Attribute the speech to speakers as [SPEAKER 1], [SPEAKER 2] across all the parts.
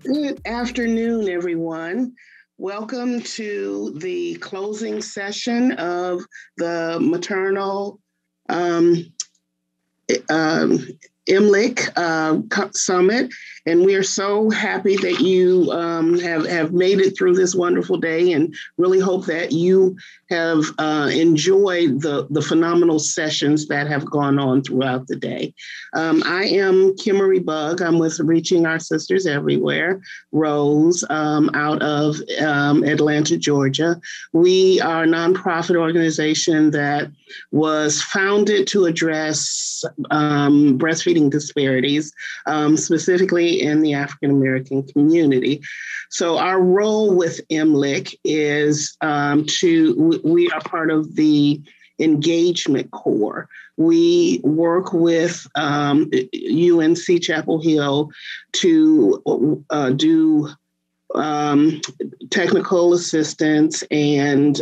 [SPEAKER 1] Good afternoon, everyone. Welcome to the closing session of the Maternal um, MLIC Summit. And we are so happy that you have made it through this wonderful day, and really hope that you have enjoyed the phenomenal sessions that have gone on throughout the day. I am Kimmery Bug. I'm with Reaching Our Sisters Everywhere, Rose, out of Atlanta, Georgia. We are a nonprofit organization that was founded to address breastfeeding disparities, specifically in the African American community. So our role with MLIC is we are part of the engagement core. We work with UNC Chapel Hill to do technical assistance and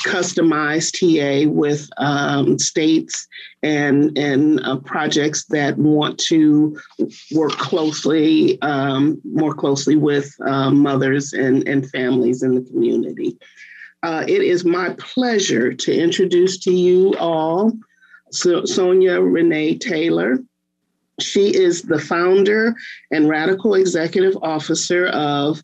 [SPEAKER 1] customized TA with states and projects that want to work closely, more closely with mothers and families in the community. It is my pleasure to introduce to you all Sonya Renee Taylor. She is the founder and radical executive officer of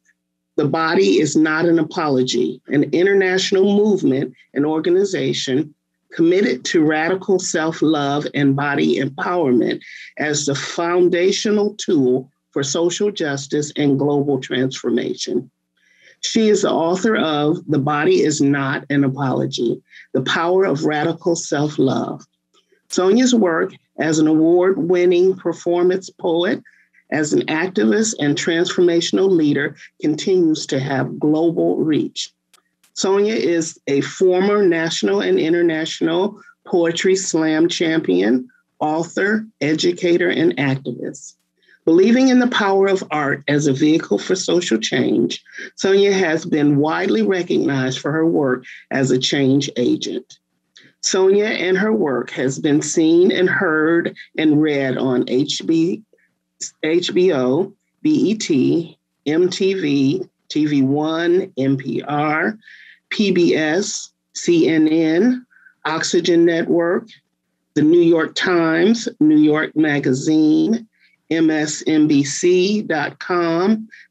[SPEAKER 1] The Body is Not an Apology, an international movement and organization committed to radical self-love and body empowerment as the foundational tool for social justice and global transformation. She is the author of The Body is Not an Apology, The Power of Radical Self-Love. Sonya's work as an award-winning performance poet, as an activist and transformational leader continues to have global reach. Sonya is a former national and international poetry slam champion, author, educator, and activist. Believing in the power of art as a vehicle for social change, Sonya has been widely recognized for her work as a change agent. Sonya and her work has been seen and heard and read on HBO, BET, MTV, TV One, NPR, PBS, CNN, Oxygen Network, The New York Times, New York Magazine, MSNBC.com,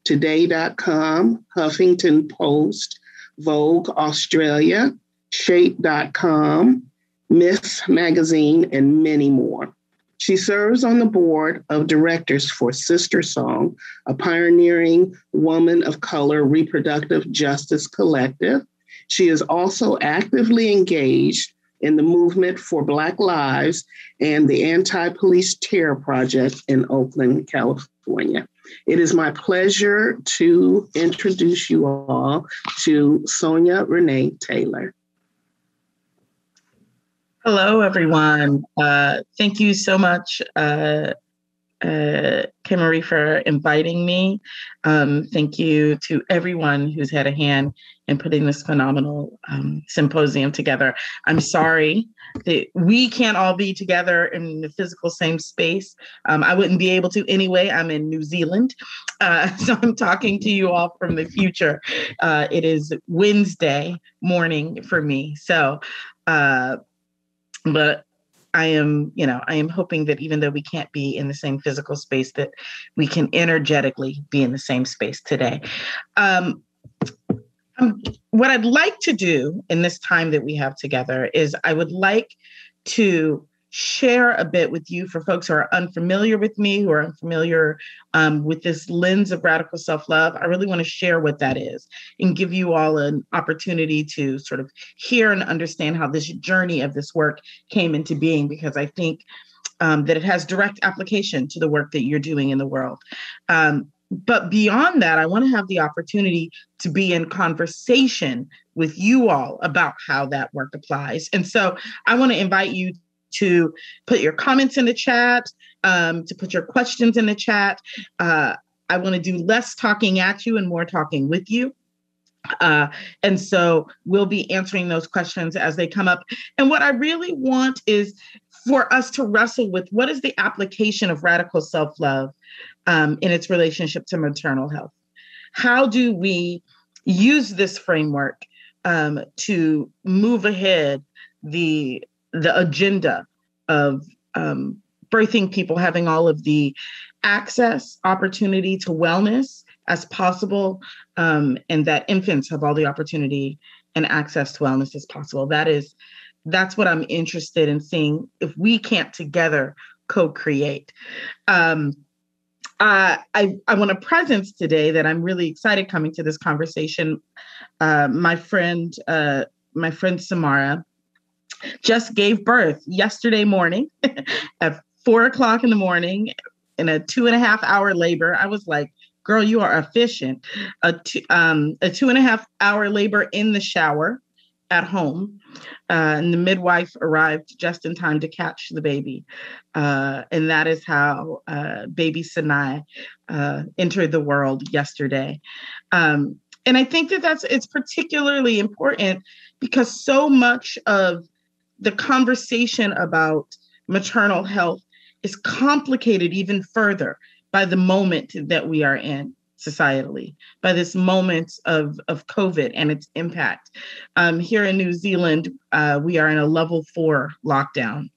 [SPEAKER 1] Today.com, Huffington Post, Vogue Australia, Shape.com, Miss Magazine, and many more. She serves on the board of directors for Sister Song, a pioneering woman of color reproductive justice collective. She is also actively engaged in the movement for Black Lives and the Anti-Police Terror Project in Oakland, California. It is my pleasure to introduce you all to Sonya Renee Taylor.
[SPEAKER 2] Hello, everyone. Thank you so much, Kimmery, for inviting me. Thank you to everyone who's had a hand in putting this phenomenal symposium together. I'm sorry that we can't all be together in the physical same space. I wouldn't be able to anyway. I'm in New Zealand, so I'm talking to you all from the future. It is Wednesday morning for me, so. But I am hoping that even though we can't be in the same physical space, that we can energetically be in the same space today. What I'd like to do in this time that we have together is I would like to share a bit with you for folks who are unfamiliar with me, who are unfamiliar with this lens of radical self-love. I really want to share what that is and give you all an opportunity to sort of hear and understand how this journey of this work came into being, because I think that it has direct application to the work that you're doing in the world. But beyond that, I want to have the opportunity to be in conversation with you all about how that work applies. And so I want to invite you to put your comments in the chat, to put your questions in the chat. I want to do less talking at you and more talking with you. And so we'll be answering those questions as they come up. And what I really want is for us to wrestle with what is the application of radical self-love in its relationship to maternal health. How do we use this framework to move ahead the agenda of birthing people having all of the access, opportunity to wellness as possible, and that infants have all the opportunity and access to wellness as possible. That's what I'm interested in seeing if we can't together co-create. I want a presence today that I'm really excited coming to this conversation. My friend Samara just gave birth yesterday morning at 4:00 in the morning in a 2.5-hour labor. I was like, girl, you are efficient. A 2.5-hour labor in the shower at home. And the midwife arrived just in time to catch the baby. And that is how baby Sinai entered the world yesterday. And I think that it's particularly important because so much of the conversation about maternal health is complicated even further by the moment that we are in societally, by this moment of COVID and its impact. Here in New Zealand, we are in a level 4 lockdown.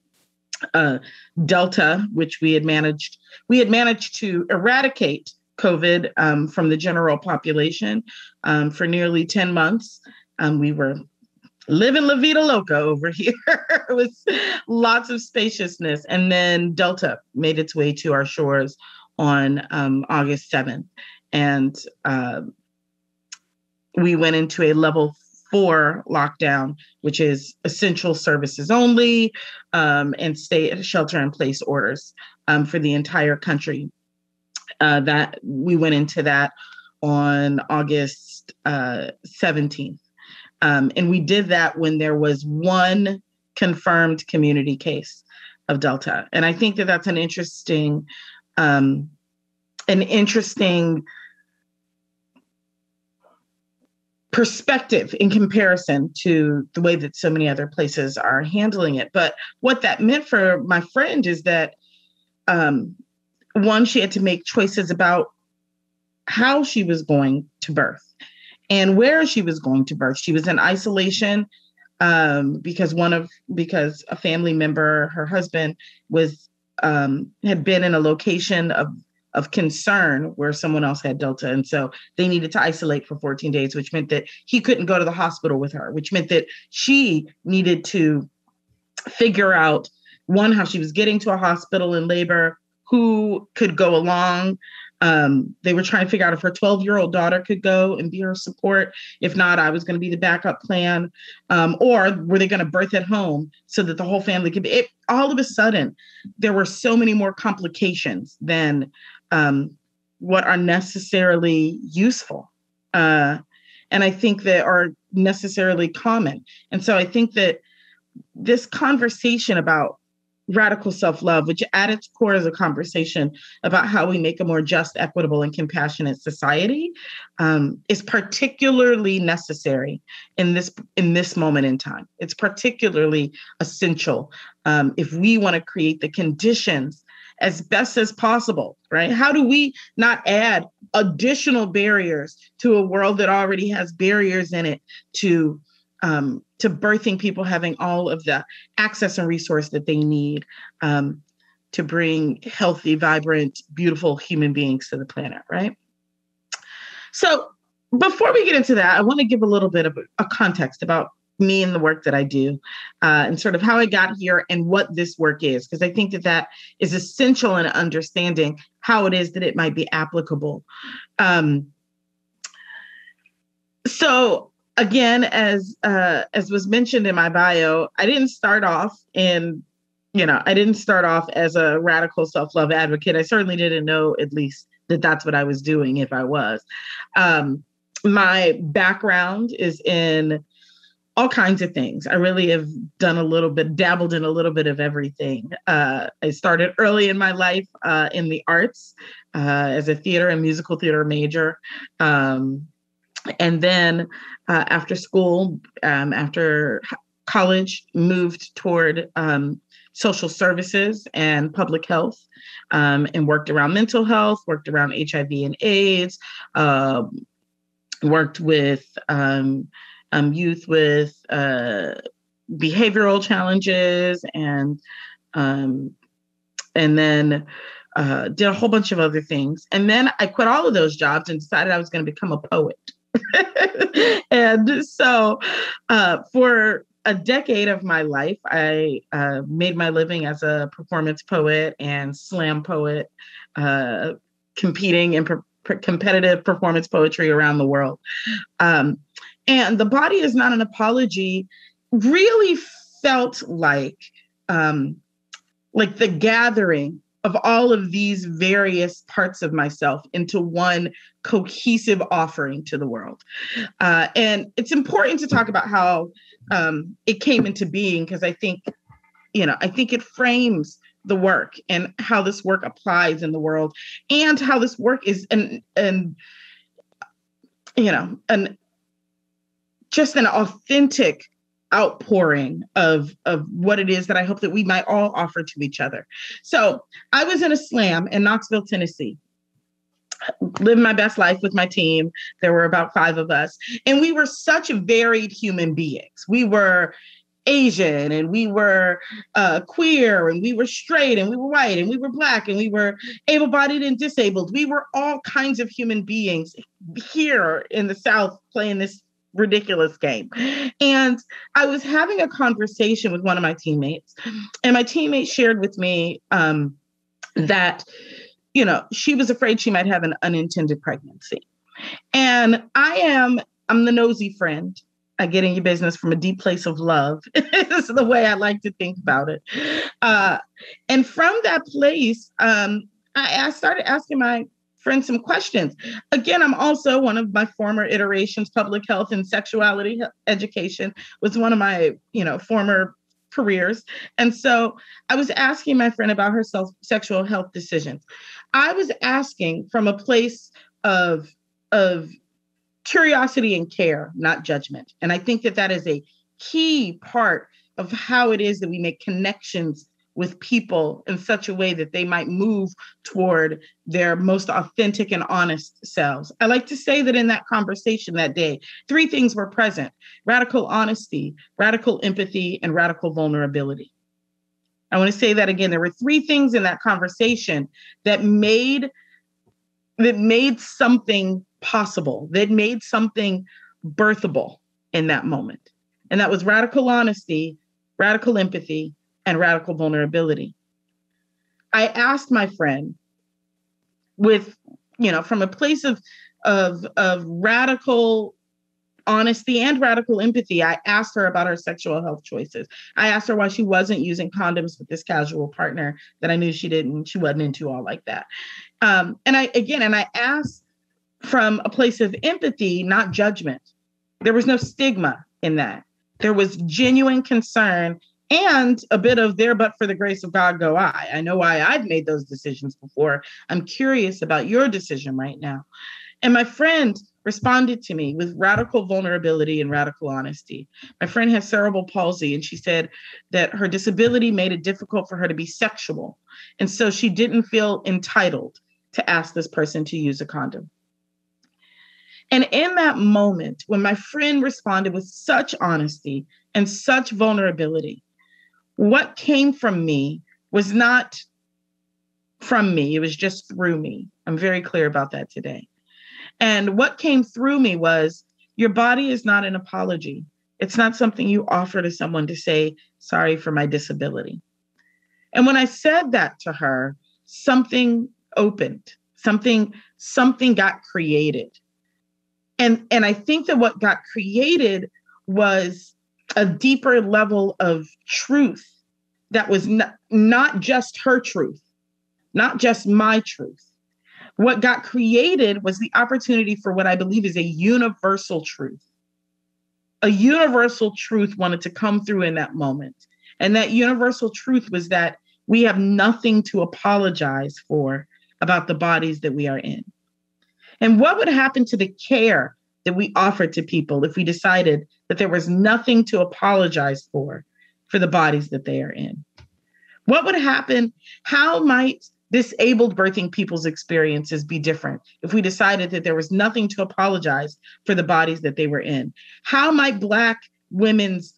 [SPEAKER 2] Delta, which we had managed to eradicate COVID from the general population for nearly 10 months. We were living La Vida Loca over here with lots of spaciousness. And then Delta made its way to our shores on August 7th. And we went into a level 4 lockdown, which is essential services only, and shelter in place orders for the entire country. That we went into that on August 17th. And we did that when there was one confirmed community case of Delta. And I think that that's an interesting perspective in comparison to the way that so many other places are handling it. But what that meant for my friend is that, one, she had to make choices about how she was going to birth and where she was going to birth. She was in isolation because a family member, her husband, had been in a location of concern where someone else had Delta. And so they needed to isolate for 14 days, which meant that he couldn't go to the hospital with her, which meant that she needed to figure out, one, how she was getting to a hospital in labor, who could go along. They were trying to figure out if her 12-year-old daughter could go and be her support. If not, I was going to be the backup plan. Or were they going to birth at home so that the whole family could be? All of a sudden, there were so many more complications than what are necessarily useful. And I think that are necessarily common. And so I think that this conversation about radical self-love, which at its core is a conversation about how we make a more just, equitable, and compassionate society, is particularly necessary in this moment in time. It's particularly essential if we want to create the conditions as best as possible, right? How do we not add additional barriers to a world that already has barriers in it to birthing people having all of the access and resource that they need to bring healthy, vibrant, beautiful human beings to the planet, right? So before we get into that, I want to give a little bit of a context about me and the work that I do and sort of how I got here and what this work is, because I think that is essential in understanding how it is that it might be applicable. So again, as was mentioned in my bio, I didn't start off as a radical self-love advocate. I certainly didn't know, at least, that that's what I was doing if I was. My background is in all kinds of things. I really have dabbled in a little bit of everything. I started early in my life in the arts as a theater and musical theater major. And then after school, after college, moved toward social services and public health, and worked around mental health, worked around HIV and AIDS, worked with youth with behavioral challenges, and then did a whole bunch of other things. And then I quit all of those jobs and decided I was going to become a poet. And so for a decade of my life, I made my living as a performance poet and slam poet, competing in competitive performance poetry around the world. And The Body Is Not an Apology really felt like the gathering of all of these various parts of myself into one cohesive offering to the world. And it's important to talk about how it came into being, because I think it frames the work and how this work applies in the world, and how this work is just an authentic outpouring of what it is that I hope that we might all offer to each other. So I was in a slam in Knoxville, Tennessee, living my best life with my team. There were about 5 of us, and we were such varied human beings. We were Asian, and we were queer, and we were straight, and we were white, and we were Black, and we were able-bodied and disabled. We were all kinds of human beings here in the South playing this ridiculous game. And I was having a conversation with one of my teammates, and my teammate shared with me that, she was afraid she might have an unintended pregnancy. And I'm the nosy friend. I get in your business from a deep place of love. This is the way I like to think about it. And from that place, I started asking my friends some questions. Again, I'm also one of my former iterations, public health and sexuality education was one of my, former careers. And so I was asking my friend about her sexual health decisions. I was asking from a place of curiosity and care, not judgment. And I think that is a key part of how it is that we make connections with people in such a way that they might move toward their most authentic and honest selves. I like to say that in that conversation that day, 3 things were present: radical honesty, radical empathy, and radical vulnerability. I want to say that again. There were 3 things in that conversation that made something possible, that made something birthable in that moment. And that was radical honesty, radical empathy, and radical vulnerability. I asked my friend from a place of radical honesty and radical empathy, I asked her about her sexual health choices. I asked her why she wasn't using condoms with this casual partner that I knew she wasn't into all like that. And I asked from a place of empathy, not judgment. There was no stigma in that. There was genuine concern and a bit of there, but for the grace of God, go I. I know why I've made those decisions before. I'm curious about your decision right now. And my friend responded to me with radical vulnerability and radical honesty. My friend has cerebral palsy, and she said that her disability made it difficult for her to be sexual. And so she didn't feel entitled to ask this person to use a condom. And in that moment, when my friend responded with such honesty and such vulnerability, what came from me was not from me. It was just through me. I'm very clear about that today. And what came through me was, your body is not an apology. It's not something you offer to someone to say, sorry for my disability. And when I said that to her, something opened, something got created. And I think that what got created was a deeper level of truth that was not just her truth, not just my truth. What got created was the opportunity for what I believe is a universal truth. A universal truth wanted to come through in that moment. And that universal truth was that we have nothing to apologize for about the bodies that we are in. And what would happen to the care that we offered to people if we decided that there was nothing to apologize for the bodies that they are in? What would happen? How might disabled birthing people's experiences be different if we decided that there was nothing to apologize for the bodies that they were in? How might Black women's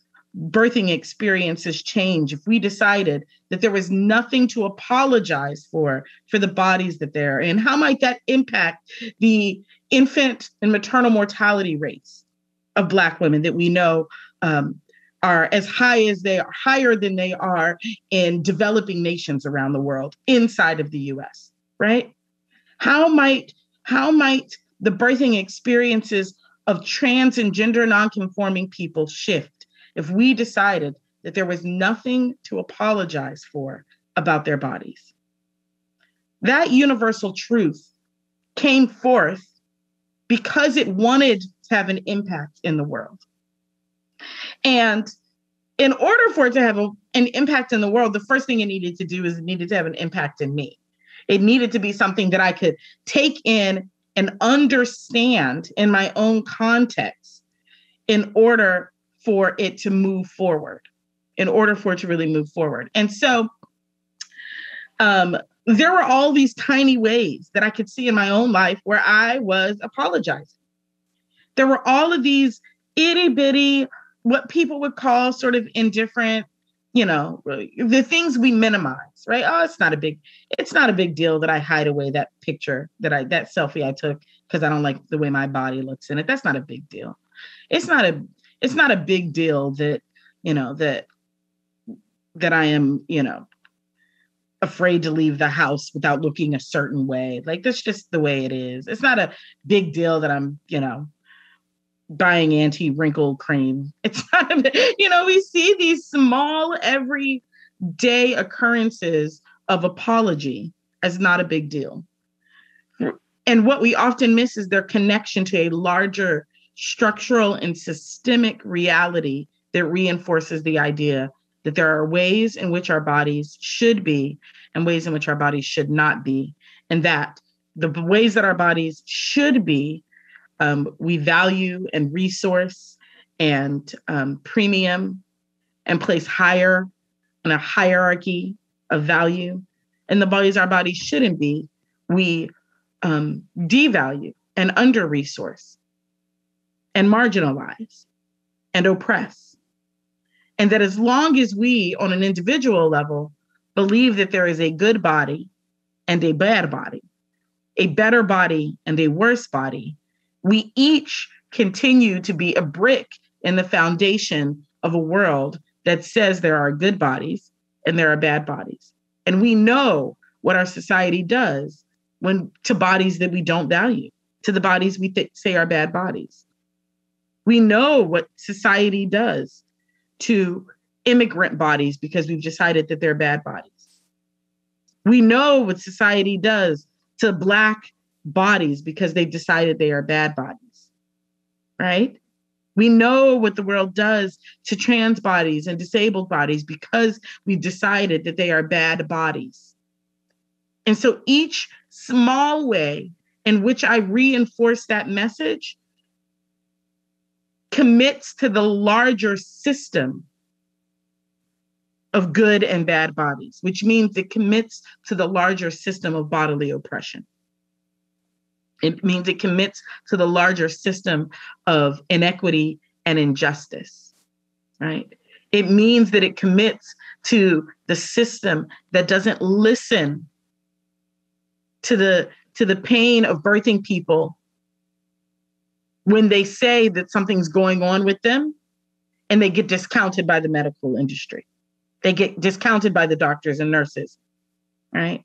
[SPEAKER 2] birthing experiences change if we decided that there was nothing to apologize for the bodies that they're in? How might that impact the infant and maternal mortality rates of Black women that we know are as high as they are, higher than they are in developing nations around the world inside of the US, right? How might the birthing experiences of trans and gender nonconforming people shift if we decided that there was nothing to apologize for about their bodies? That universal truth came forth because it wanted to have an impact in the world. And in order for it to have an impact in the world, the first thing it needed to do is it needed to have an impact in me. It needed to be something that I could take in and understand in my own context in order for it to move forward, in order for it to really move forward. And so there were all these tiny ways that I could see in my own life where I was apologizing. There were all of these itty bitty, what people would call sort of indifferent, the things we minimize, right? Oh, it's not a big deal that I hide away that picture that selfie I took because I don't like the way my body looks in it. That's not a big deal. It's not a big deal that, that I am, afraid to leave the house without looking a certain way. Like, that's just the way it is. It's not a big deal that I'm, buying anti-wrinkle cream. It's not, we see these small everyday occurrences of apology as not a big deal. And what we often miss is their connection to a larger structural and systemic reality that reinforces the idea that there are ways in which our bodies should be and ways in which our bodies should not be. And that the ways that our bodies should be, we value and resource and premium and place higher in a hierarchy of value. And the ways our bodies shouldn't be, we devalue and under-resource and marginalize and oppress. And that as long as we, on an individual level, believe that there is a good body and a bad body, a better body and a worse body, we each continue to be a brick in the foundation of a world that says there are good bodies and there are bad bodies. And we know what our society does to bodies that we don't value, to the bodies we say are bad bodies. We know what society does to immigrant bodies because we've decided that they're bad bodies. We know what society does to Black bodies because they've decided they are bad bodies, right? We know what the world does to trans bodies and disabled bodies because we've decided that they are bad bodies. And so each small way in which I reinforce that message commits to the larger system of good and bad bodies, which means it commits to the larger system of bodily oppression. It means it commits to the larger system of inequity and injustice, right? It means that it commits to the system that doesn't listen to the pain of birthing people when they say that something's going on with them and they get discounted by the medical industry. They get discounted by the doctors and nurses, right?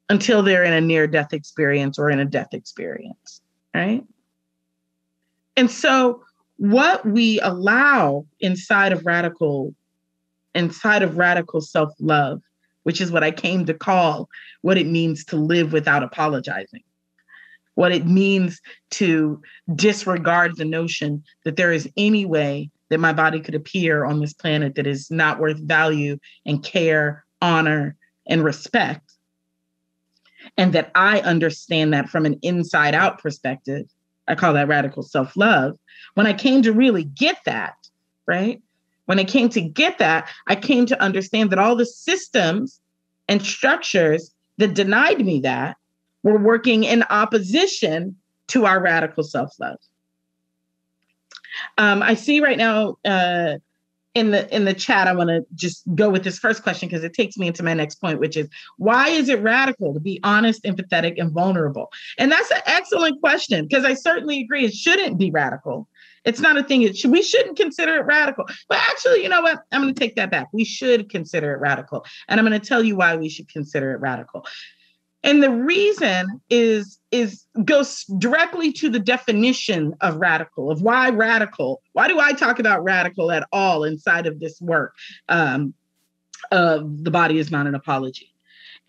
[SPEAKER 2] Until they're in a near-death experience or in a death experience, right? And so what we allow inside of radical self-love, which is what I came to call what it means to live without apologizing, what it means to disregard the notion that there is any way that my body could appear on this planet that is not worth value and care, honor, and respect. And that I understand that from an inside out perspective. I call that radical self-love. When I came to really get that, right? When I came to get that, I came to understand that all the systems and structures that denied me that were working in opposition to our radical self-love. I see right now in the chat, I want to just go with this first question because it takes me into my next point, which is, why is it radical to be honest, empathetic, and vulnerable? And that's an excellent question, because I certainly agree it shouldn't be radical. It's not a thing. We shouldn't consider it radical. But actually, you know what? I'm going to take that back. We should consider it radical. And I'm going to tell you why we should consider it radical. And the reason goes directly to the definition of radical, of why radical. Why do I talk about radical at all inside of this work of The Body Is Not an Apology?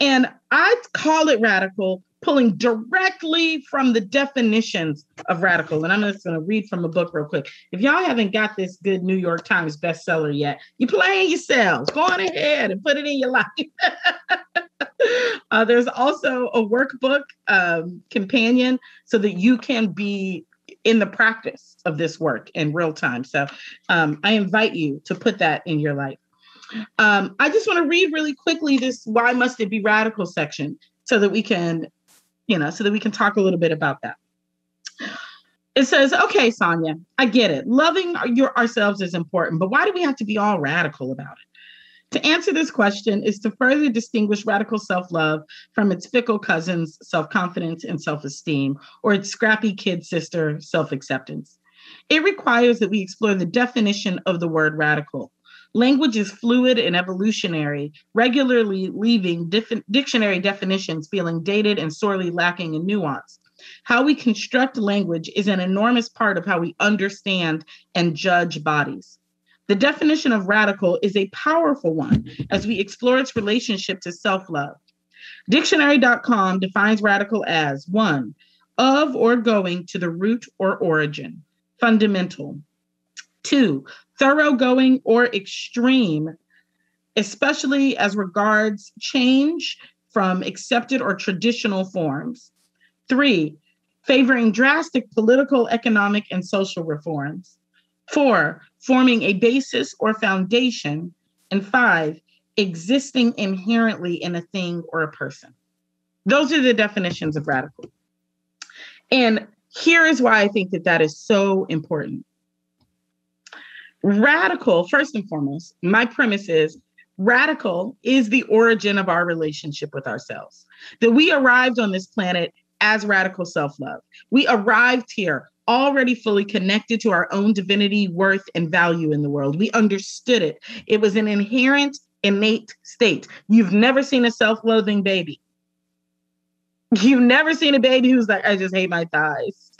[SPEAKER 2] And I call it radical, pulling directly from the definitions of radical. And I'm just going to read from a book real quick. If y'all haven't got this good New York Times bestseller yet, you're playing yourselves. Go on ahead and put it in your life. There's also a workbook companion so that you can be in the practice of this work in real time. So I invite you to put that in your life. I just want to read really quickly this "Why Must It Be Radical" section so that we can talk a little bit about that. It says, okay, Sonya, I get it. Loving ourselves is important, but why do we have to be all radical about it? To answer this question is to further distinguish radical self-love from its fickle cousins, self-confidence and self-esteem, or its scrappy kid sister, self-acceptance. It requires that we explore the definition of the word radical. Language is fluid and evolutionary, regularly leaving dictionary definitions feeling dated and sorely lacking in nuance. How we construct language is an enormous part of how we understand and judge bodies. The definition of radical is a powerful one as we explore its relationship to self-love. Dictionary.com defines radical as 1, of or going to the root or origin, fundamental. 2, thoroughgoing or extreme, especially as regards change from accepted or traditional forms. 3, favoring drastic political, economic, and social reforms. 4, forming a basis or foundation. And 5, existing inherently in a thing or a person. Those are the definitions of radical. And here is why I think that is so important. Radical, first and foremost, my premise is radical is the origin of our relationship with ourselves. That we arrived on this planet as radical self-love. We arrived here already fully connected to our own divinity, worth, and value in the world. We understood it. It was an inherent, innate state. You've never seen a self-loathing baby. You've never seen a baby who's like, I just hate my thighs.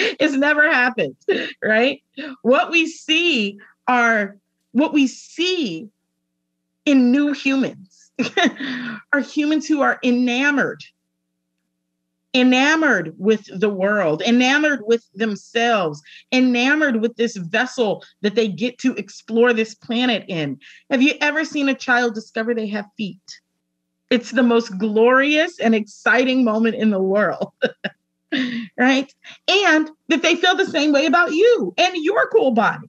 [SPEAKER 2] It's never happened, right? What we see in new humans are humans who are enamored with the world, enamored with themselves, enamored with this vessel that they get to explore this planet in. Have you ever seen a child discover they have feet? It's the most glorious and exciting moment in the world, right? And that they feel the same way about you and your cool body.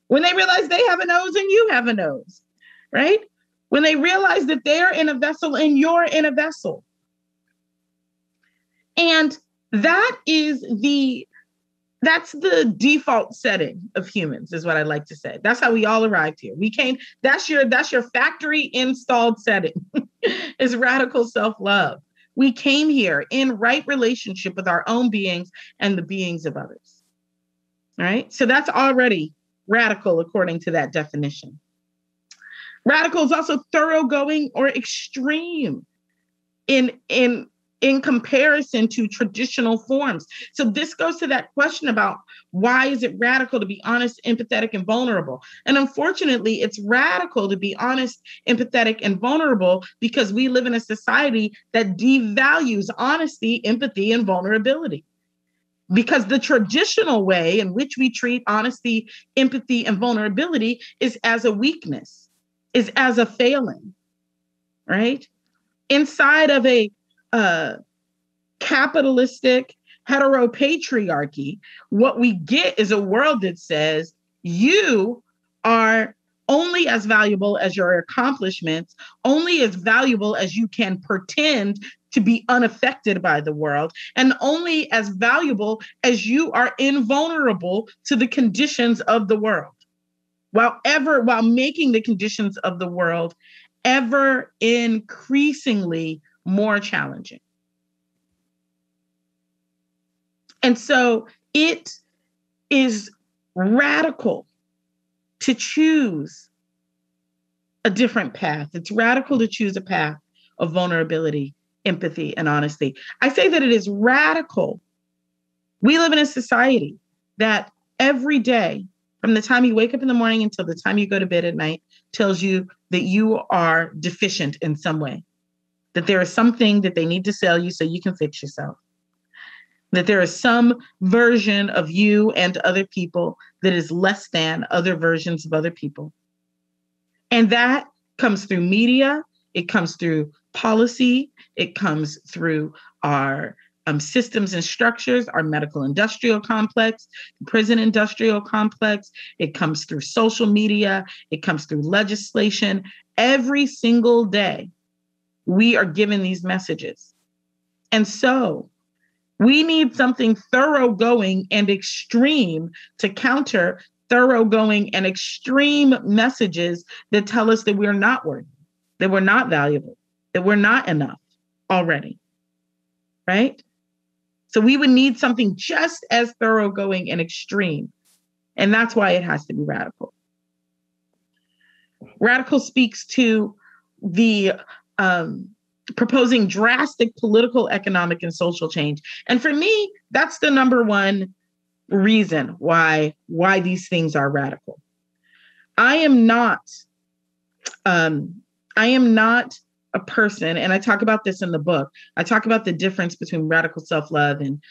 [SPEAKER 2] When they realize they have a nose and you have a nose, right? When they realize that they're in a vessel and you're in a vessel. And that's the default setting of humans, is what I like to say. That's how we all arrived here. That's your factory installed setting is radical self-love. We came here in right relationship with our own beings and the beings of others. All right. So that's already radical according to that definition. Radical is also thoroughgoing or extreme in comparison to traditional forms. So this goes to that question about why is it radical to be honest, empathetic, and vulnerable? And unfortunately, it's radical to be honest, empathetic, and vulnerable because we live in a society that devalues honesty, empathy, and vulnerability. Because the traditional way in which we treat honesty, empathy, and vulnerability is as a weakness, is as a failing, right? Inside of a capitalistic heteropatriarchy, what we get is a world that says you are only as valuable as your accomplishments, only as valuable as you can pretend to be unaffected by the world, and only as valuable as you are invulnerable to the conditions of the world, while making the conditions of the world ever increasingly more challenging. And so it is radical to choose a different path. It's radical to choose a path of vulnerability, empathy, and honesty. I say that it is radical. We live in a society that every day, from the time you wake up in the morning until the time you go to bed at night, tells you that you are deficient in some way, that there is something that they need to sell you so you can fix yourself, that there is some version of you and other people that is less than other versions of other people. And that comes through media, it comes through policy, it comes through our systems and structures, our medical industrial complex, prison industrial complex, it comes through social media, it comes through legislation. Every single day, we are given these messages. And so we need something thoroughgoing and extreme to counter thoroughgoing and extreme messages that tell us that we're not worthy, that we're not valuable, that we're not enough already, right? So we would need something just as thoroughgoing and extreme. And that's why it has to be radical. Radical speaks to the proposing drastic political, economic, and social change. And for me, that's the number one reason why these things are radical. I am not a person, and I talk about this in the book. I talk about the difference between radical self-love and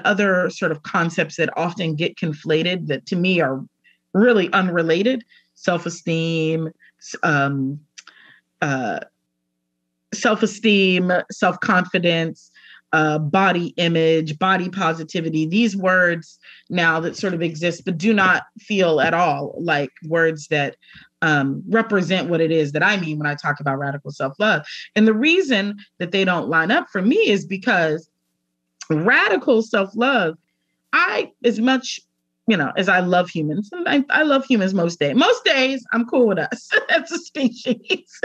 [SPEAKER 2] other sort of concepts that often get conflated that to me are really unrelated. Self-esteem, self-confidence, body image, body positivity, these words now that sort of exist, but do not feel at all like words that represent what it is that I mean when I talk about radical self-love. And the reason that they don't line up for me is because radical self-love, as much, as I love humans, and I love humans most days, I'm cool with us as a species.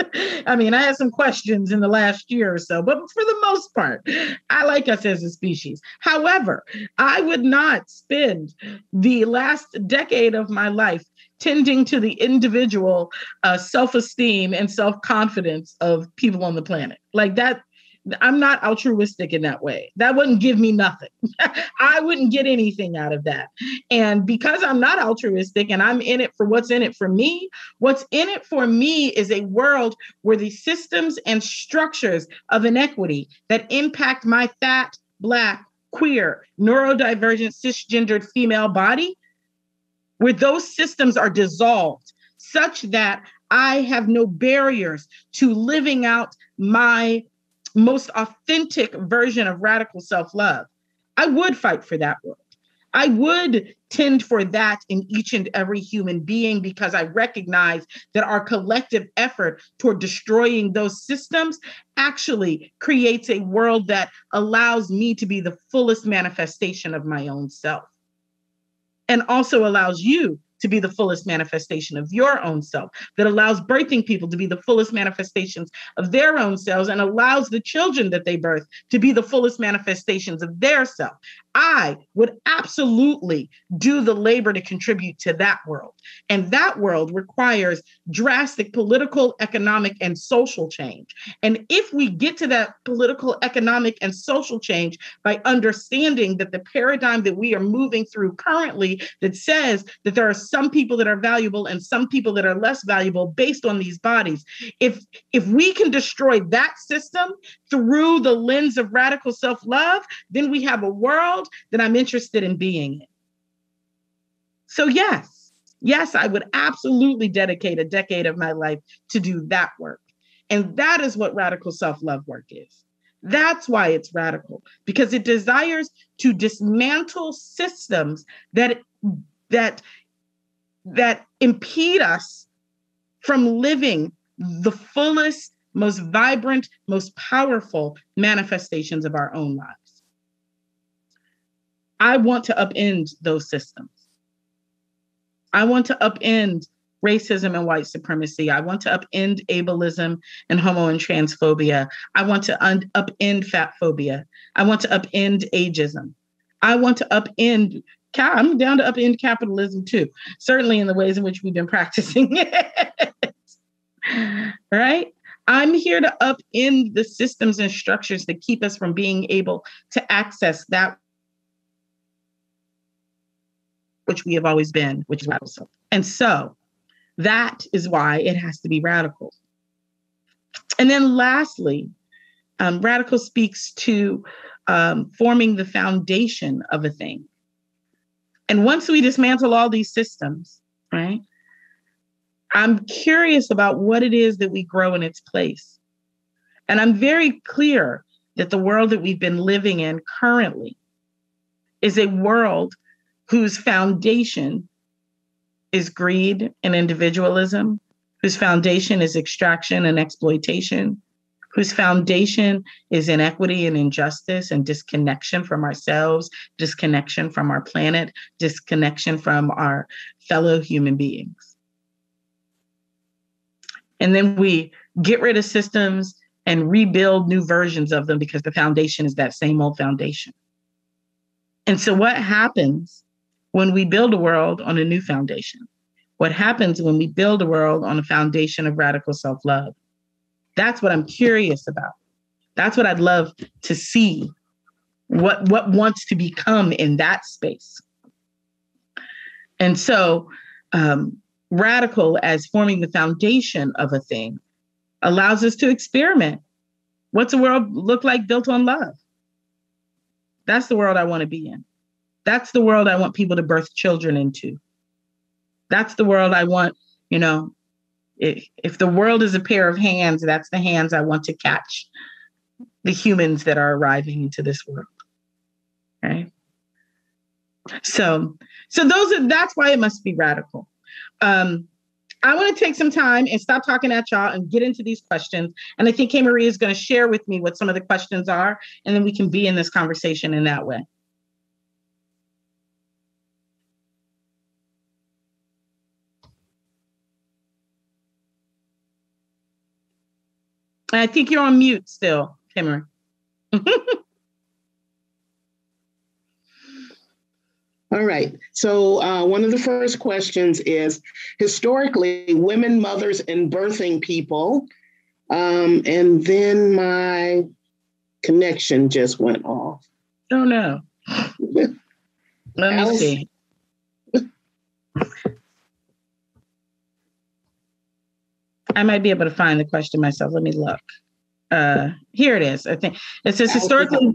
[SPEAKER 2] I mean, I had some questions in the last year or so, but for the most part, I like us as a species. However, I would not spend the last decade of my life tending to the individual self-esteem and self-confidence of people on the planet. Like that, I'm not altruistic in that way. That wouldn't give me nothing. I wouldn't get anything out of that. And because I'm not altruistic and I'm in it for what's in it for me, what's in it for me is a world where the systems and structures of inequity that impact my fat, Black, queer, neurodivergent, cisgendered female body, where those systems are dissolved such that I have no barriers to living out my most authentic version of radical self-love. I would fight for that world. I would tend for that in each and every human being because I recognize that our collective effort toward destroying those systems actually creates a world that allows me to be the fullest manifestation of my own self, and also allows you to be the fullest manifestation of your own self, that allows birthing people to be the fullest manifestations of their own selves, and allows the children that they birth to be the fullest manifestations of their self. I would absolutely do the labor to contribute to that world. And that world requires drastic political, economic, and social change. And if we get to that political, economic, and social change by understanding that the paradigm that we are moving through currently that says that there are some people that are valuable and some people that are less valuable based on these bodies, if we can destroy that system through the lens of radical self-love, then we have a world that I'm interested in being in. So yes, I would absolutely dedicate a decade of my life to do that work. And that is what radical self-love work is. That's why it's radical, because it desires to dismantle systems that that impede us from living the fullest, most vibrant, most powerful manifestations of our own lives. I want to upend those systems. I want to upend racism and white supremacy. I want to upend ableism and homo and transphobia. I want to upend fat phobia. I want to upend ageism. I want to upend, I'm down to upend capitalism too, certainly in the ways in which we've been practicing it, right? I'm here to upend the systems and structures that keep us from being able to access that which we have always been, which is radical. And so that is why it has to be radical. And then lastly, radical speaks to forming the foundation of a thing. And once we dismantle all these systems, right, I'm curious about what it is that we grow in its place. And I'm very clear that the world that we've been living in currently is a world whose foundation is greed and individualism, whose foundation is extraction and exploitation, whose foundation is inequity and injustice and disconnection from ourselves, disconnection from our planet, disconnection from our fellow human beings. And then we get rid of systems and rebuild new versions of them because the foundation is that same old foundation. And so what happens when we build a world on a new foundation? What happens when we build a world on a foundation of radical self-love? That's what I'm curious about. That's what I'd love to see, what wants to become in that space. And so radical as forming the foundation of a thing allows us to experiment. What's the world look like built on love? That's the world I want to be in. That's the world I want people to birth children into. That's the world I want, if the world is a pair of hands, that's the hands I want to catch the humans that are arriving into this world. Right? So that's why it must be radical. I want to take some time and stop talking at y'all and get into these questions. And I think K. Marie is going to share with me what some of the questions are, and then we can be in this conversation in that way. I think you're on mute still, K. Marie.
[SPEAKER 1] All right. So one of the first questions is, historically, women, mothers, and birthing people. And then my connection just went off.
[SPEAKER 2] Oh, no. Let me see. I might be able to find the question myself. Let me look. Here it is. I think it says historically,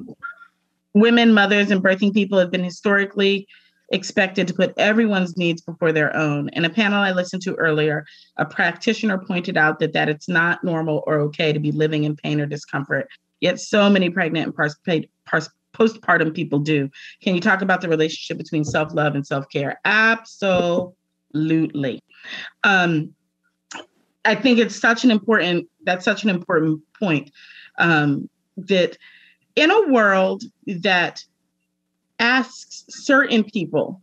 [SPEAKER 2] women, mothers, and birthing people have been historically expected to put everyone's needs before their own. In a panel I listened to earlier, a practitioner pointed out that it's not normal or okay to be living in pain or discomfort, yet so many pregnant and postpartum people do. Can you talk about the relationship between self-love and self-care? Absolutely. I think it's such an important point, that in a world that asks certain people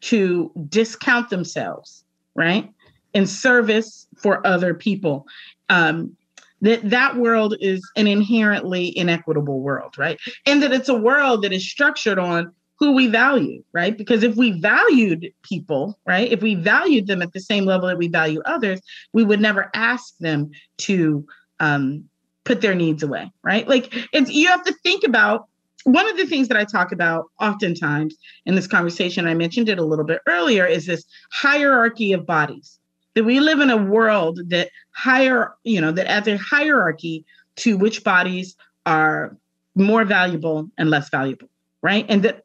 [SPEAKER 2] to discount themselves, right, in service for other people, that world is an inherently inequitable world, right? And that it's a world that is structured on who we value, right? Because if we valued people, right, if we valued them at the same level that we value others, we would never ask them to put their needs away, right? Like, you have to think about, one of the things that I talk about oftentimes in this conversation, I mentioned it a little bit earlier, is this hierarchy of bodies. That we live in a world that that adds a hierarchy to which bodies are more valuable and less valuable, right? And that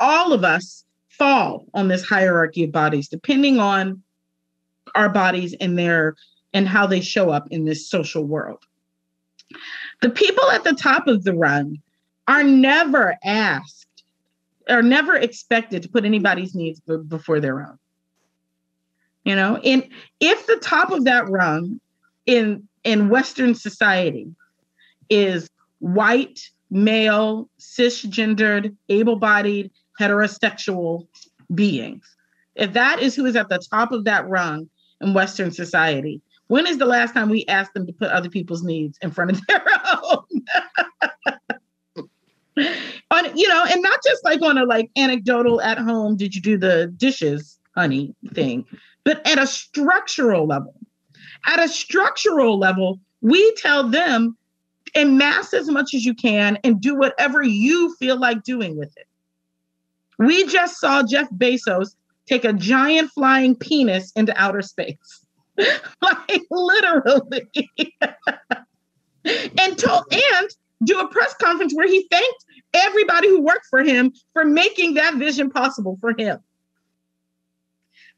[SPEAKER 2] all of us fall on this hierarchy of bodies, depending on our bodies and how they show up in this social world. The people at the top of the rung are never expected to put anybody's needs before their own. And if the top of that rung in Western society is white, male, cisgendered, able-bodied, heterosexual beings, if that is who is at the top of that rung in Western society, when is the last time we asked them to put other people's needs in front of their own? And not just like on a like anecdotal at home, did you do the dishes, honey thing, but at a structural level. At a structural level, we tell them, amass as much as you can and do whatever you feel like doing with it. We just saw Jeff Bezos take a giant flying penis into outer space. Like literally. and do a press conference where he thanked everybody who worked for him for making that vision possible for him.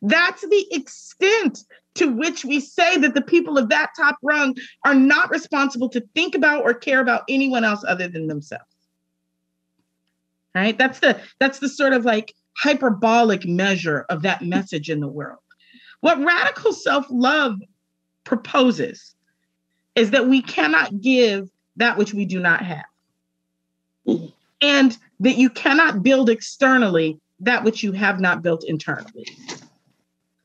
[SPEAKER 2] That's the extent to which we say that the people of that top rung are not responsible to think about or care about anyone else other than themselves. Right? That's the sort of like hyperbolic measure of that message in the world. What radical self-love proposes is that we cannot give that which we do not have. And that you cannot build externally that which you have not built internally.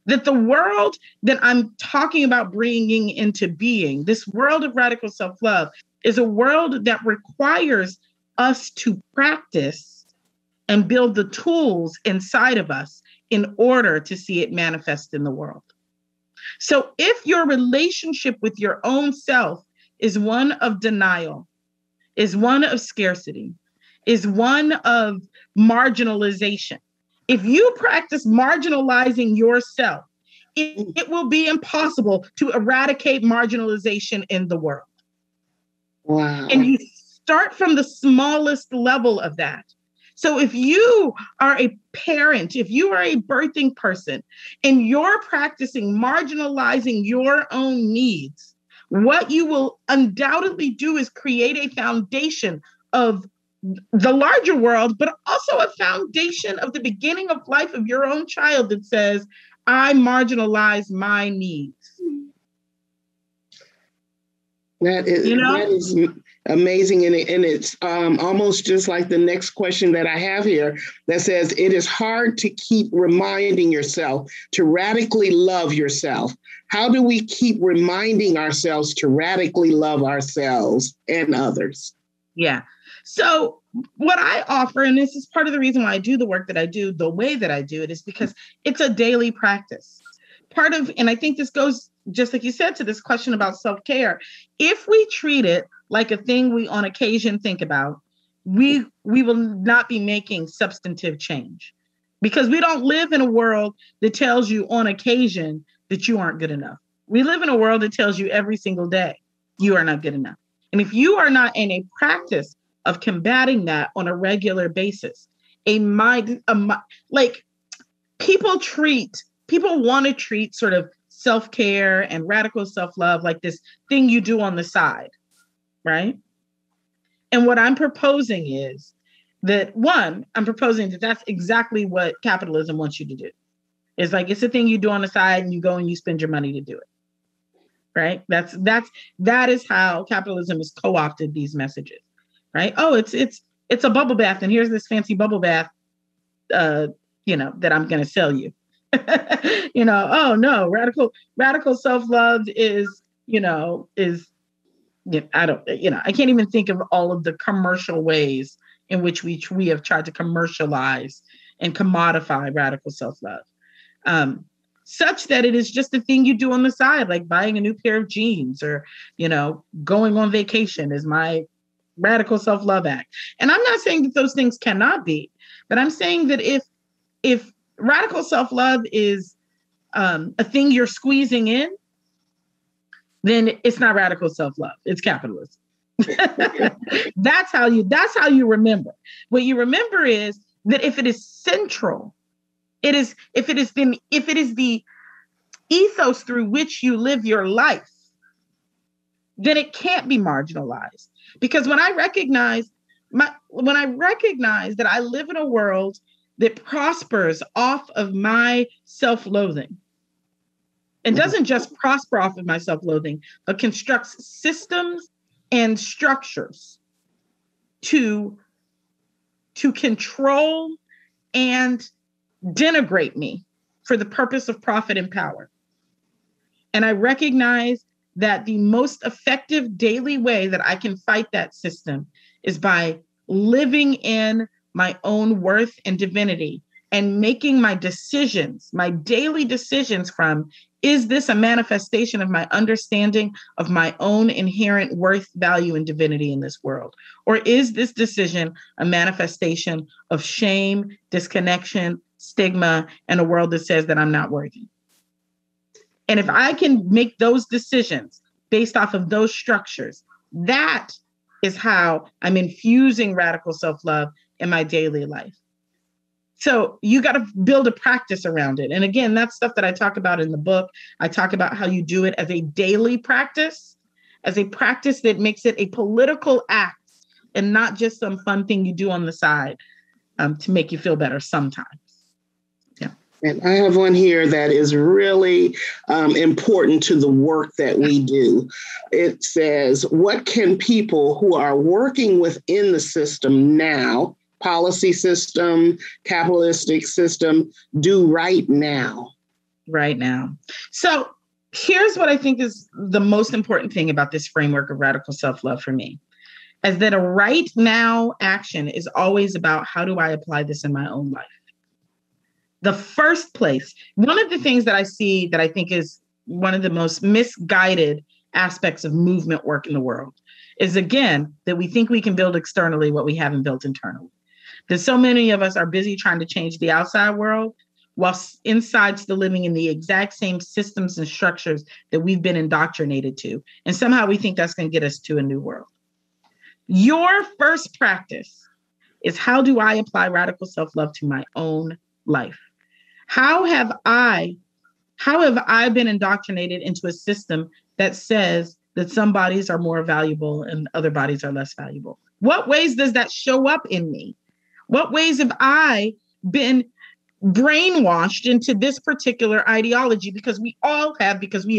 [SPEAKER 2] That the world that I'm talking about bringing into being, this world of radical self-love, is a world that requires us to practice and build the tools inside of us in order to see it manifest in the world. So if your relationship with your own self is one of denial, is one of scarcity, is one of marginalization, if you practice marginalizing yourself, it will be impossible to eradicate marginalization in the world.
[SPEAKER 1] Wow.
[SPEAKER 2] And you start from the smallest level of that. So if you are a parent, if you are a birthing person, and you're practicing marginalizing your own needs, what you will undoubtedly do is create a foundation of the larger world, but also a foundation of the beginning of life of your own child that says, I marginalize my needs.
[SPEAKER 1] That is amazing. And it's almost just like the next question that I have here that says, it is hard to keep reminding yourself to radically love yourself. How do we keep reminding ourselves to radically love ourselves and others?
[SPEAKER 2] Yeah. So what I offer, and this is part of the reason why I do the work that I do, the way that I do it, is because it's a daily practice. And I think this goes, just like you said, to this question about self-care. If we treat it like a thing we on occasion think about, we will not be making substantive change, because we don't live in a world that tells you on occasion that you aren't good enough. We live in a world that tells you every single day you are not good enough. And if you are not in a practice of combating that on a regular basis, like people want to treat sort of self-care and radical self-love like this thing you do on the side, right? And what I'm proposing is that, that's exactly what capitalism wants you to do. It's like, it's a thing you do on the side and you go and you spend your money to do it, right? That is how capitalism has co-opted these messages, right? Oh, it's a bubble bath, and here's this fancy bubble bath, that I'm going to sell you. Oh no, radical self-love is I can't even think of all of the commercial ways in which we have tried to commercialize and commodify radical self-love, such that it is just a thing you do on the side, like buying a new pair of jeans or, going on vacation is my radical self-love act. And I'm not saying that those things cannot be, but I'm saying that if radical self-love is a thing you're squeezing in, then it's not radical self-love. It's capitalism. That's how you remember. What you remember is that if it is central, if it is the ethos through which you live your life, then it can't be marginalized. Because when I recognize that I live in a world that prospers off of my self-loathing, and doesn't just prosper off of my self-loathing, but constructs systems and structures to control and denigrate me for the purpose of profit and power. And I recognize that the most effective daily way that I can fight that system is by living in my own worth and divinity and making my decisions, my daily decisions from, is this a manifestation of my understanding of my own inherent worth, value, and divinity in this world? Or is this decision a manifestation of shame, disconnection, stigma, and a world that says that I'm not worthy? And if I can make those decisions based off of those structures, that is how I'm infusing radical self-love in my daily life. So you got to build a practice around it. And again, that's stuff that I talk about in the book. I talk about how you do it as a daily practice, as a practice that makes it a political act and not just some fun thing you do on the side to make you feel better sometimes.
[SPEAKER 1] And I have one here that is really important to the work that we do. It says, what can people who are working within the system now, policy system, capitalistic system, do right now?
[SPEAKER 2] Right now. So here's what I think is the most important thing about this framework of radical self-love for me, is that a right now action is always about how do I apply this in my own life? The first place, one of the things that I see that I think is one of the most misguided aspects of movement work in the world is, again, that we think we can build externally what we haven't built internally. That so many of us are busy trying to change the outside world while inside still living in the exact same systems and structures that we've been indoctrinated to. And somehow we think that's going to get us to a new world. Your first practice is, how do I apply radical self-love to my own life? How have I been indoctrinated into a system that says that some bodies are more valuable and other bodies are less valuable? What ways does that show up in me? What ways have I been brainwashed into this particular ideology? Because we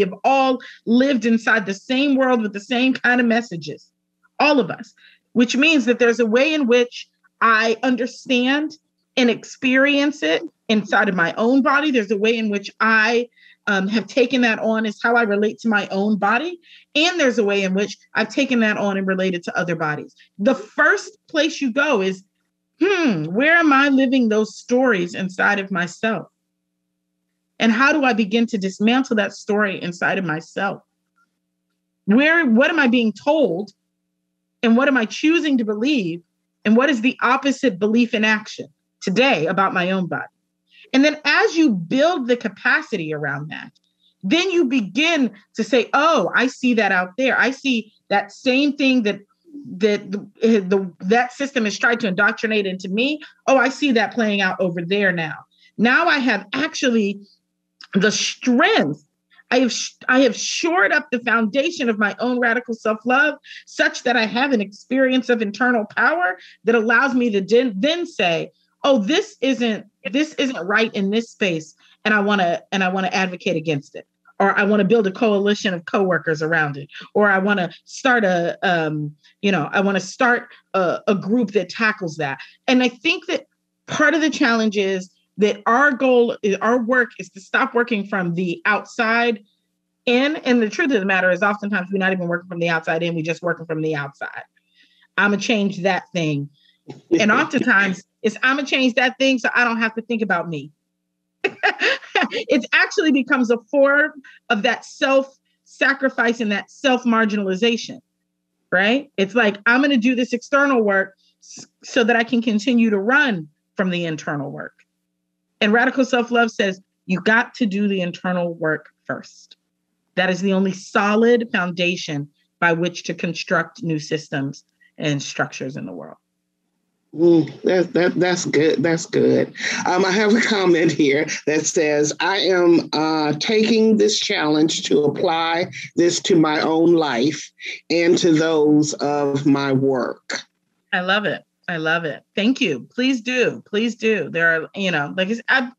[SPEAKER 2] have all lived inside the same world with the same kind of messages, all of us, which means that there's a way in which I understand and experience it inside of my own body. There's a way in which I have taken that on as how I relate to my own body. And there's a way in which I've taken that on and related to other bodies. The first place you go is, where am I living those stories inside of myself? And how do I begin to dismantle that story inside of myself? What am I being told? And what am I choosing to believe? And what is the opposite belief in action today about my own body? And then as you build the capacity around that, then you begin to say, oh, I see that out there. I see that same thing that system has tried to indoctrinate into me. Oh, I see that playing out over there now. Now I have actually the strength. I have shored up the foundation of my own radical self-love such that I have an experience of internal power that allows me to then say, oh, this isn't right in this space, and I want to advocate against it, or I want to build a coalition of coworkers around it, or I want to start a group that tackles that. And I think that part of the challenge is that our work is to stop working from the outside in. And the truth of the matter is, oftentimes we're not even working from the outside in, we're just working from the outside. I'm gonna change that thing. And oftentimes I'm gonna change that thing so I don't have to think about me. It actually becomes a form of that self-sacrifice and that self-marginalization, right? It's like, I'm gonna do this external work so that I can continue to run from the internal work. And radical self-love says, you got to do the internal work first. That is the only solid foundation by which to construct new systems and structures in the world.
[SPEAKER 1] That's good. That's good. I have a comment here that says, I am taking this challenge to apply this to my own life and to those of my work.
[SPEAKER 2] I love it. I love it. Thank you. Please do. Please do. There are,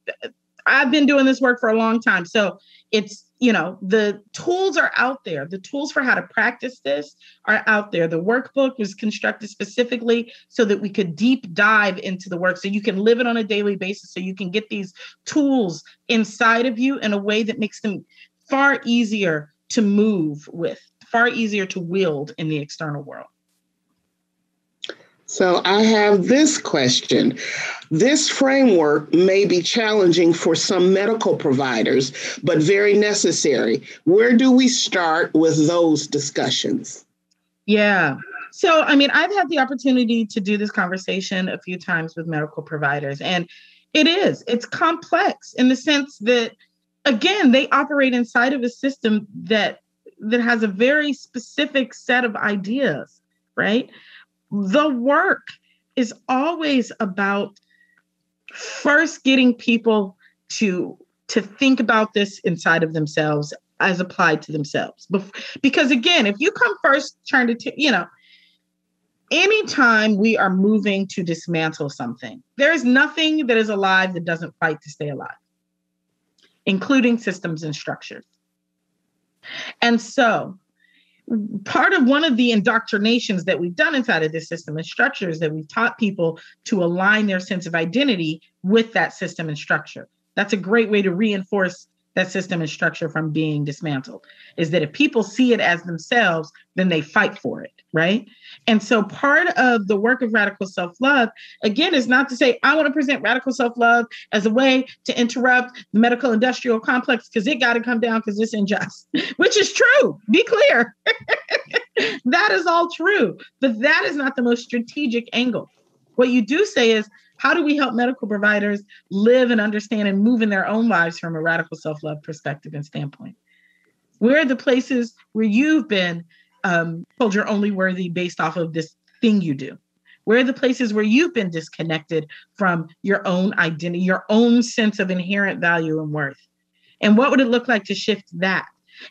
[SPEAKER 2] I've been doing this work for a long time. So it's, the tools are out there. The tools for how to practice this are out there. The workbook was constructed specifically so that we could deep dive into the work, so you can live it on a daily basis, so you can get these tools inside of you in a way that makes them far easier to move with, far easier to wield in the external world.
[SPEAKER 1] So I have this question. This framework may be challenging for some medical providers, but very necessary. Where do we start with those discussions?
[SPEAKER 2] Yeah. So, I've had the opportunity to do this conversation a few times with medical providers, and it's complex in the sense that, again, they operate inside of a system that has a very specific set of ideas, right? The work is always about first getting people to think about this inside of themselves as applied to themselves. Because again, if you come first trying to, anytime we are moving to dismantle something, there is nothing that is alive that doesn't fight to stay alive, including systems and structures. And so part of one of the indoctrinations that we've done inside of this system and structure is that we've taught people to align their sense of identity with that system and structure. That's a great way to reinforce that system and structure from being dismantled, is that if people see it as themselves, then they fight for it, right? And so part of the work of radical self-love, again, is not to say, I want to present radical self-love as a way to interrupt the medical industrial complex because it got to come down because it's unjust, which is true. Be clear. That is all true. But that is not the most strategic angle. What you do say is, how do we help medical providers live and understand and move in their own lives from a radical self-love perspective and standpoint? Where are the places where you've been told you're only worthy based off of this thing you do? Where are the places where you've been disconnected from your own identity, your own sense of inherent value and worth? And what would it look like to shift that?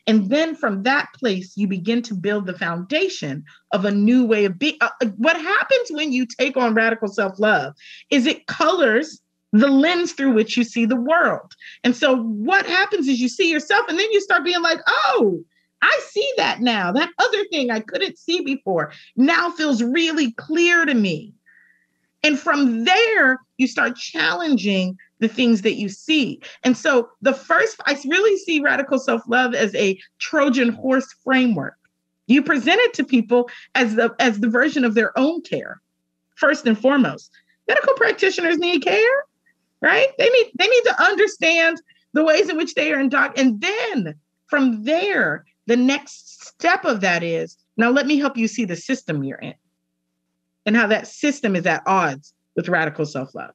[SPEAKER 2] And then from that place, you begin to build the foundation of a new way of being. What happens when you take on radical self-love is it colors the lens through which you see the world. And so what happens is you see yourself, and then you start being like, oh, I see that now. That other thing I couldn't see before now feels really clear to me. And from there, you start challenging the things that you see. And so I really see radical self-love as a Trojan horse framework. You present it to people as the version of their own care, first and foremost. Medical practitioners need care, right? They need to understand the ways in which they are indoctrinated. And then from there, the next step of that is, now let me help you see the system you're in and how that system is at odds with radical self-love.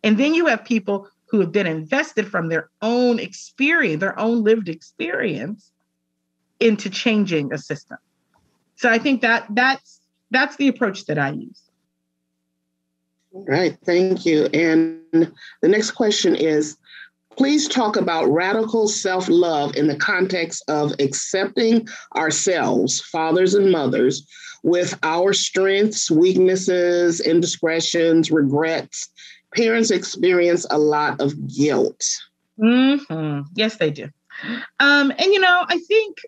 [SPEAKER 2] And then you have people who have been invested from their own experience, their own lived experience, into changing a system. So I think that's the approach that I use.
[SPEAKER 1] All right, thank you. And the next question is, please talk about radical self-love in the context of accepting ourselves, fathers and mothers, with our strengths, weaknesses, indiscretions, regrets. Parents experience a lot of guilt.
[SPEAKER 2] Mm-hmm. Yes, they do. And, I think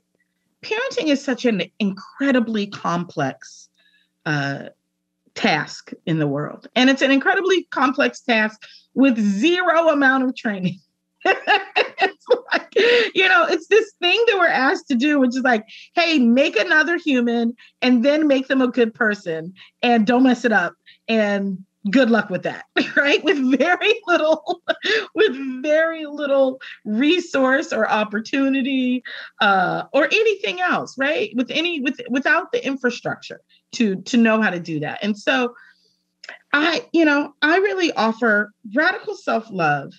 [SPEAKER 2] parenting is such an incredibly complex task in the world. And it's an incredibly complex task with zero amount of training. It's like, it's this thing that we're asked to do, which is like, hey, make another human and then make them a good person and don't mess it up. And good luck with that, right? With very little resource or opportunity or anything else, right? Without the infrastructure to know how to do that. And so I really offer radical self-love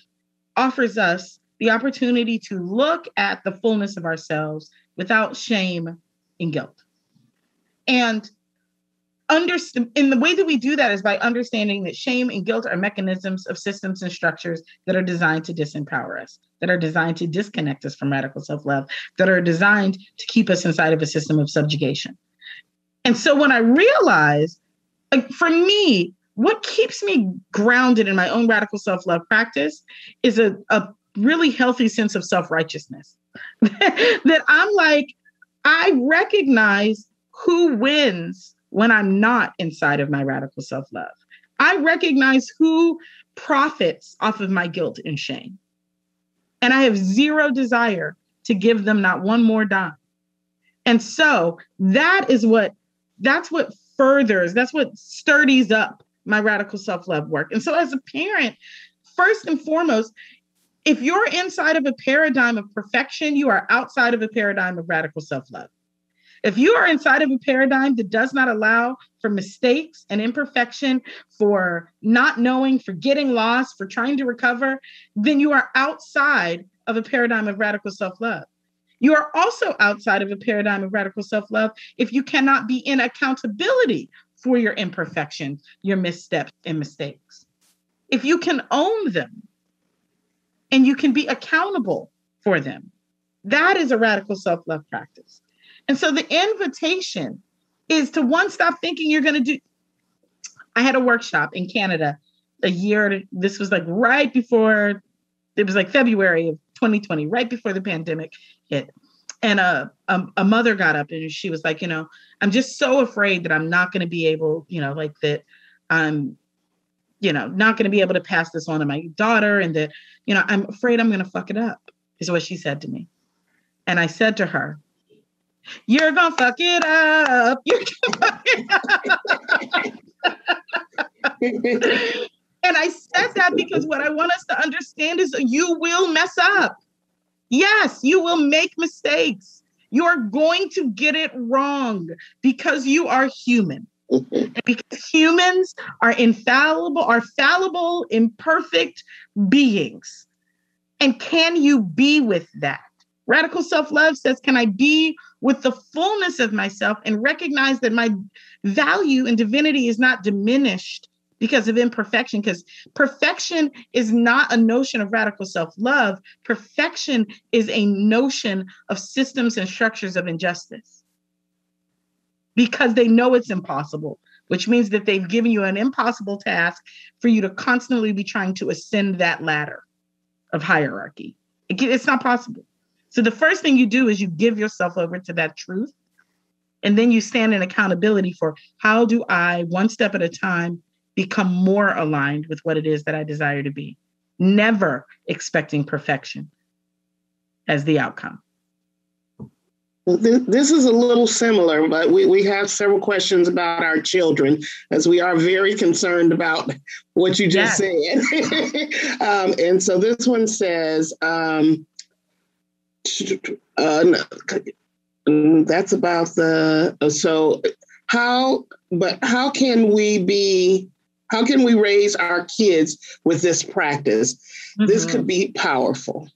[SPEAKER 2] offers us the opportunity to look at the fullness of ourselves without shame and guilt. And the way that we do that is by understanding that shame and guilt are mechanisms of systems and structures that are designed to disempower us, that are designed to disconnect us from radical self-love, that are designed to keep us inside of a system of subjugation. And so when I realized, for me, what keeps me grounded in my own radical self-love practice is a really healthy sense of self-righteousness. That I'm like, I recognize who wins when I'm not inside of my radical self-love. I recognize who profits off of my guilt and shame. And I have zero desire to give them not one more dime. And so that's what sturdies up my radical self-love work. And so as a parent, first and foremost, if you're inside of a paradigm of perfection, you are outside of a paradigm of radical self-love. If you are inside of a paradigm that does not allow for mistakes and imperfection, for not knowing, for getting lost, for trying to recover, then you are outside of a paradigm of radical self-love. You are also outside of a paradigm of radical self-love if you cannot be in accountability for your imperfections, your missteps and mistakes. If you can own them and you can be accountable for them, that is a radical self-love practice. And so the invitation is to, one, stop thinking you're going to do. I had a workshop in Canada this was like right before, it was like February of 2020, right before the pandemic hit. And a mother got up and she was like, I'm just so afraid that I'm not going to be able, that I'm, not going to be able to pass this on to my daughter. And that, I'm afraid I'm going to fuck it up, is what she said to me. And I said to her, you're going to fuck it up. You're gonna fuck it up. And I said that because what I want us to understand is you will mess up. Yes, you will make mistakes. You're going to get it wrong because you are human. And because humans are fallible, imperfect beings. And can you be with that? Radical self-love says, can I be with the fullness of myself and recognize that my value and divinity is not diminished because of imperfection? Because perfection is not a notion of radical self-love. Perfection is a notion of systems and structures of injustice. Because they know it's impossible, which means that they've given you an impossible task for you to constantly be trying to ascend that ladder of hierarchy. It's not possible. So the first thing you do is you give yourself over to that truth. And then you stand in accountability for, how do I, one step at a time, become more aligned with what it is that I desire to be? Never expecting perfection as the outcome.
[SPEAKER 1] Well, this is a little similar, but we have several questions about our children, as we are very concerned about what you just said. And so this one says, that's about how can we raise our kids with this practice? Mm-hmm. This could be powerful.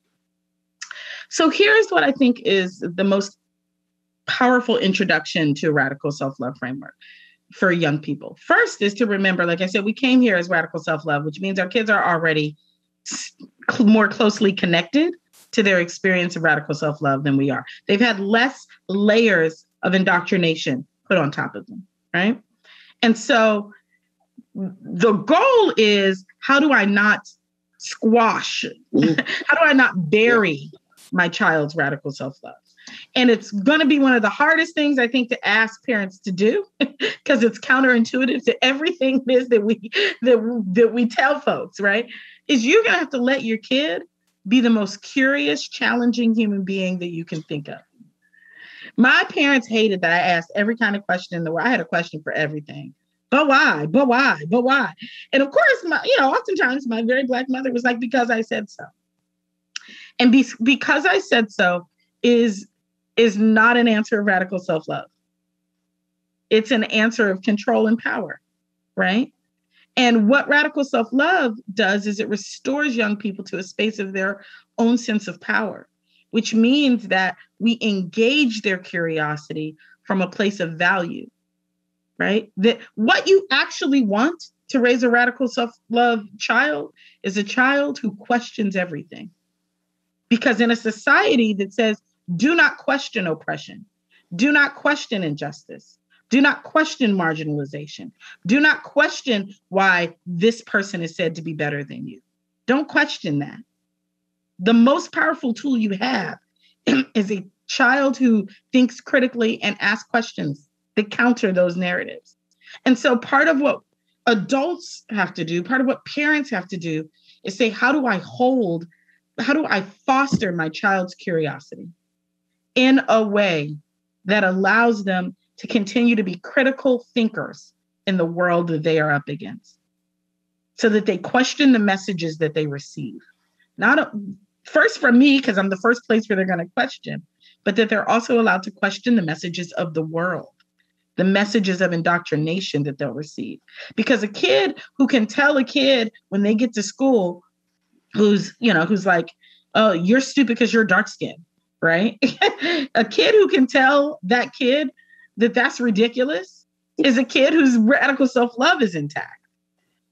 [SPEAKER 2] So here's what I think is the most powerful introduction to a radical self-love framework for young people. First is to remember, like I said, we came here as radical self-love, which means our kids are already more closely connected to their experience of radical self-love than we are. They've had less layers of indoctrination put on top of them, right? And so the goal is, how do I not squash? How do I not bury my child's radical self-love? And it's going to be one of the hardest things, I think, to ask parents to do, because it's counterintuitive to everything it is that we tell folks, right? Is you're going to have to let your kid be the most curious, challenging human being that you can think of. My parents hated that I asked every kind of question in the world. I had a question for everything. But why? But why? But why? And of course, oftentimes my very Black mother was like, because I said so. And because I said so is not an answer of radical self-love. It's an answer of control and power, right? And what radical self-love does is it restores young people to a space of their own sense of power, which means that we engage their curiosity from a place of value, right? That what you actually want to raise a radical self-love child is a child who questions everything. Because in a society that says, do not question oppression, do not question injustice, Do not question marginalization. Do not question why this person is said to be better than you. Don't question that. The most powerful tool you have is a child who thinks critically and asks questions that counter those narratives. And so part of what adults have to do, part of what parents have to do is say, how do I foster my child's curiosity in a way that allows them to continue to be critical thinkers in the world that they are up against, so that they question the messages that they receive. First from me, because I'm the first place where they're going to question, but that they're also allowed to question the messages of the world, the messages of indoctrination that they'll receive. Because a kid who can tell a kid when they get to school who's like, oh, you're stupid because you're dark skinned, right? A kid who can tell that kid that that's ridiculous is a kid whose radical self-love is intact.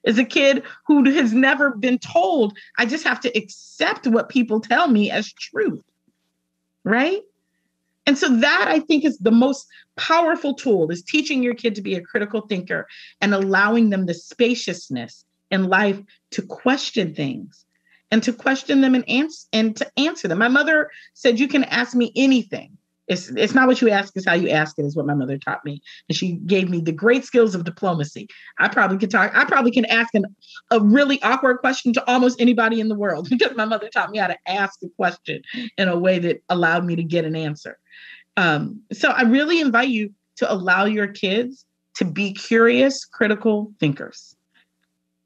[SPEAKER 2] Is a kid who has never been told, I just have to accept what people tell me as truth, right? And so that, I think, is the most powerful tool, is teaching your kid to be a critical thinker and allowing them the spaciousness in life to question things and to question them and to answer them. My mother said, you can ask me anything. It's not what you ask, it's how you ask it, is what my mother taught me. And she gave me the great skills of diplomacy. I probably can ask a really awkward question to almost anybody in the world, because my mother taught me how to ask a question in a way that allowed me to get an answer. So I really invite you to allow your kids to be curious, critical thinkers,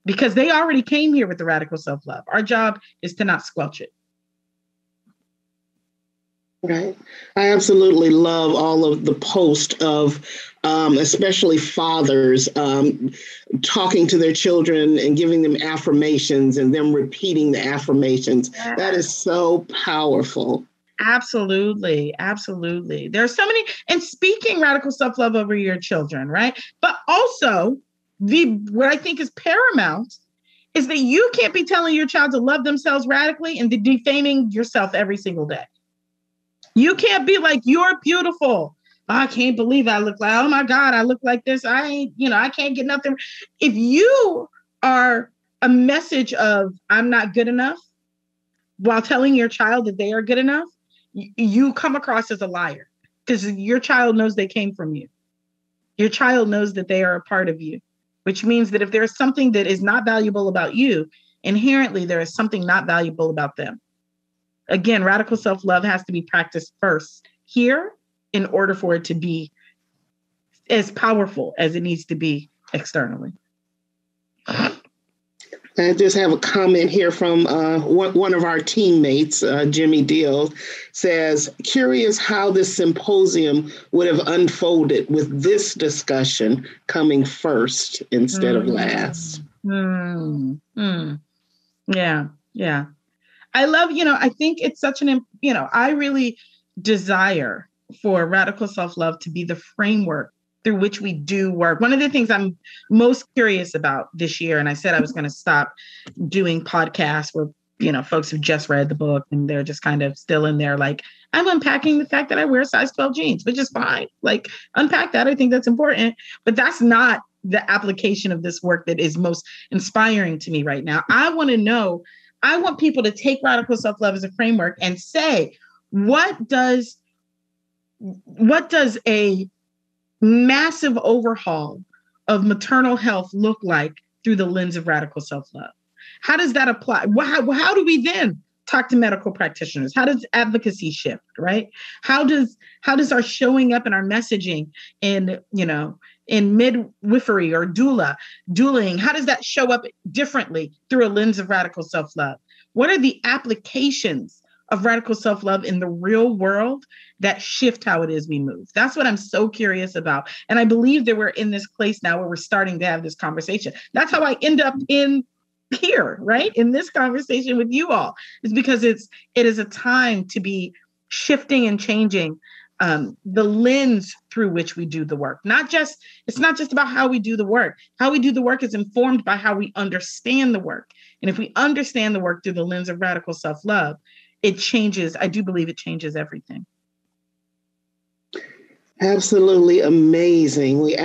[SPEAKER 2] because they already came here with the radical self-love. Our job is to not squelch it.
[SPEAKER 1] Right. I absolutely love all of the post of especially fathers talking to their children and giving them affirmations and them repeating the affirmations. Yeah. That is so powerful.
[SPEAKER 2] Absolutely. Absolutely. There are so many, and speaking radical self-love over your children, right? But also what I think is paramount is that you can't be telling your child to love themselves radically and defaming yourself every single day. You can't be like, you're beautiful. I can't believe I look like, oh my God, I look like this. I can't get nothing. If you are a message of I'm not good enough while telling your child that they are good enough, you come across as a liar, because your child knows they came from you. Your child knows that they are a part of you, which means that if there's something that is not valuable about you, inherently there is something not valuable about them. Again, radical self-love has to be practiced first here in order for it to be as powerful as it needs to be externally.
[SPEAKER 1] I just have a comment here from one of our teammates, Jimmy Deal, says, curious how this symposium would have unfolded with this discussion coming first instead of last.
[SPEAKER 2] Yeah. I love, I think it's such I really desire for radical self-love to be the framework through which we do work. One of the things I'm most curious about this year, and I said I was going to stop doing podcasts where, folks have just read the book and they're just kind of still in there, like, I'm unpacking the fact that I wear size 12 jeans, which is fine. Like, unpack that. I think that's important, but that's not the application of this work that is most inspiring to me right now. I want people to take radical self-love as a framework and say, what does a massive overhaul of maternal health look like through the lens of radical self-love? How does that apply? How do we then talk to medical practitioners? How does advocacy shift, right? How does our showing up and our messaging in midwifery or doulaing, how does that show up differently through a lens of radical self-love? What are the applications of radical self-love in the real world that shift how it is we move? That's what I'm so curious about. And I believe that we're in this place now where we're starting to have this conversation. That's how I end up in here, right? In this conversation with you all, is because it is a time to be shifting and changing the lens through which we do the work. It's not just about how we do the work. How we do the work is informed by how we understand the work. And if we understand the work through the lens of radical self-love, it changes. I do believe it changes everything.
[SPEAKER 1] Absolutely amazing. We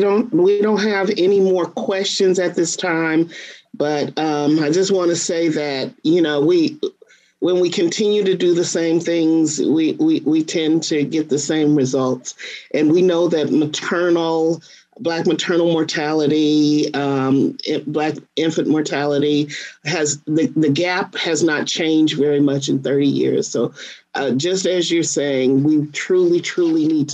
[SPEAKER 1] don't have any more questions at this time, but I just want to say that when we continue to do the same things, we tend to get the same results, and we know that Black maternal mortality, Black infant mortality the gap has not changed very much in 30 years. So just as you're saying, we truly, truly need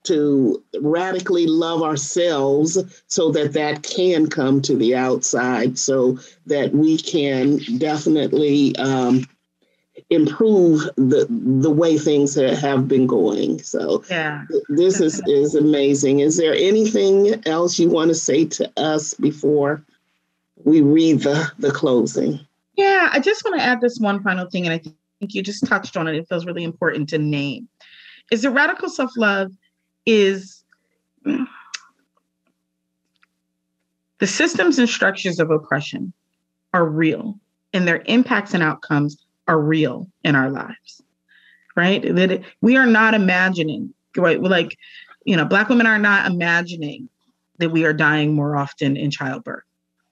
[SPEAKER 1] to radically love ourselves so that can come to the outside, so that we can definitely improve the way things have been going. So
[SPEAKER 2] yeah,
[SPEAKER 1] this is amazing. Is there anything else you want to say to us before we read the closing?
[SPEAKER 2] Yeah, I just want to add this one final thing, and I think you just touched on it. It feels really important to name. Is that radical self-love is the systems and structures of oppression are real, and their impacts and outcomes are real in our lives, right? That we are not imagining, right? Like, Black women are not imagining that we are dying more often in childbirth.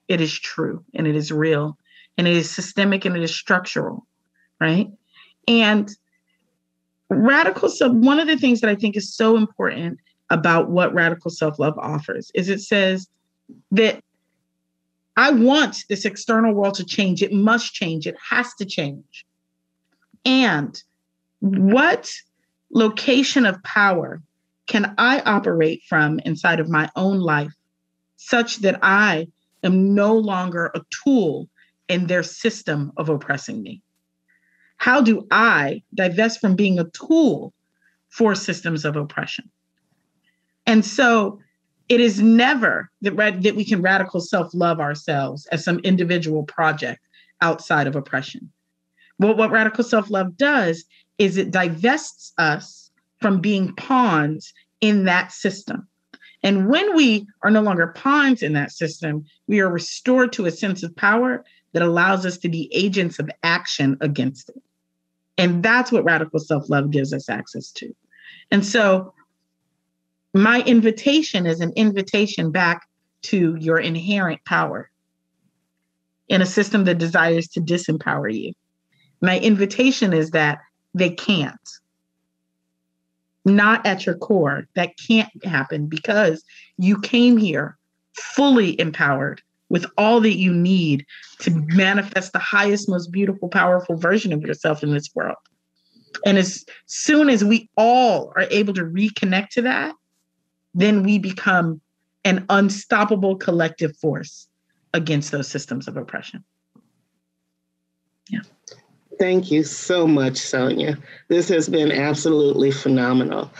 [SPEAKER 2] It is true, and it is real, and it is systemic, and it is structural, right? And one of the things that I think is so important about what radical self-love offers is it says that I want this external world to change. It must change. It has to change. And what location of power can I operate from inside of my own life such that I am no longer a tool in their system of oppressing me? How do I divest from being a tool for systems of oppression? And so it is never that we can radical self-love ourselves as some individual project outside of oppression. But what radical self-love does is it divests us from being pawns in that system. And when we are no longer pawns in that system, we are restored to a sense of power that allows us to be agents of action against it. And that's what radical self-love gives us access to. And so my invitation is an invitation back to your inherent power in a system that desires to disempower you. My invitation is that they can't. Not at your core. That can't happen because you came here fully empowered with all that you need to manifest the highest, most beautiful, powerful version of yourself in this world. And as soon as we all are able to reconnect to that, then we become an unstoppable collective force against those systems of oppression. Yeah.
[SPEAKER 1] Thank you so much, Sonya. This has been absolutely phenomenal.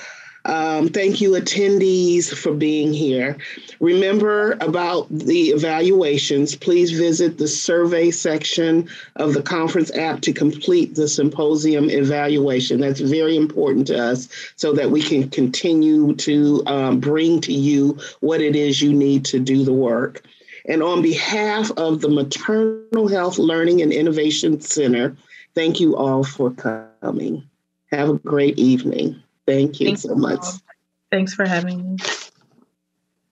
[SPEAKER 1] Thank you, attendees, for being here. Remember about the evaluations. Please visit the survey section of the conference app to complete the symposium evaluation. That's very important to us so that we can continue to bring to you what it is you need to do the work. And on behalf of the Maternal Health Learning and Innovation Center, thank you all for coming. Have a great evening. Thank you so much.
[SPEAKER 2] Thanks for having me.